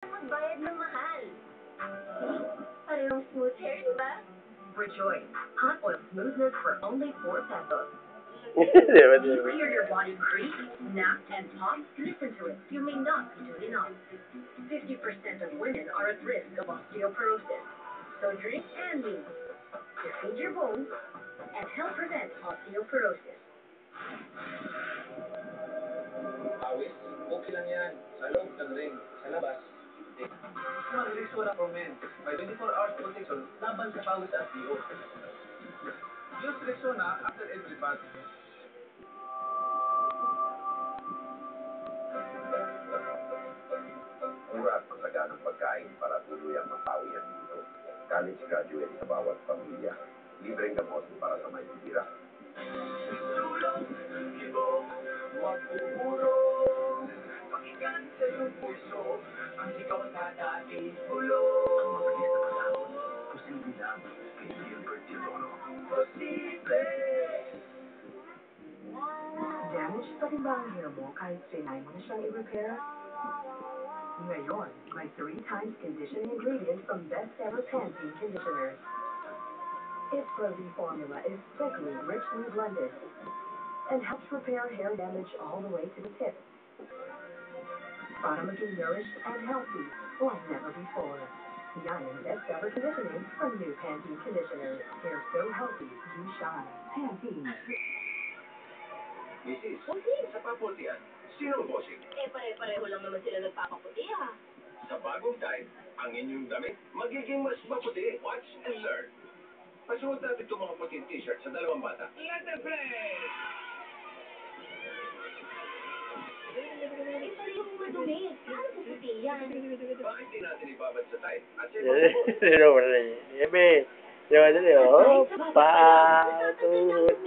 Magbayad ng mahal. Parehong smooth hair, diba? Rejoice. Hot oil smoothness for only 4 pesos. You clear your body grease, snap, and pop? Listen to it. You may not be doing enough. 50% of women are at risk of osteoporosis. So drink and lean to feed your bones and help prevent osteoporosis. Awis, okay lang yan. Sa loob ng ring, sa labas. Rexona for men. May 24 hours protection laban sa pawis at DO. Use Rexona after every bath. Mura at masaganang pagkain para tuluyang mapawi ang dito. College graduate sa bawat pamilya. Libreng gamot para sa may titira. Sulong, ibong, magpupulong. Pakinggan sa iyong puso. Ang sigaw na dati ulong. Ang mabilis na pasahod. Posible lang. Kay Gilbert Tizono. Posible. Damaged pa rin ba ang hair mo kahit trinay mo na siyang i-repair? Ngayon, may 3 times conditioning ingredient from Best Ever Pantene Conditioner. Its frozen formula is thickly, richly blended and helps repair hair damage all the way to the tip. Para maging nourished and healthy like never before. Yan ang Best Ever Conditioning from new Pantene Conditioner. Hair so healthy, you shine. Pantene. Mrs. Sa paputian, sinong bossing? Pare-pareho lang naman sila nagpapaputi, ha? Sa bagong time, ang inyong damit magiging mas maputi. Watch and learn. Pasuot natin itong mga puting t-shirt sa dalawang bata. Letterpress! Parehong madumi. Paano puputi yan? Bakit di natin ibabad sa time? At sa Pero wala yun. Ebe, yung ano yun, oh, pa, tuhod.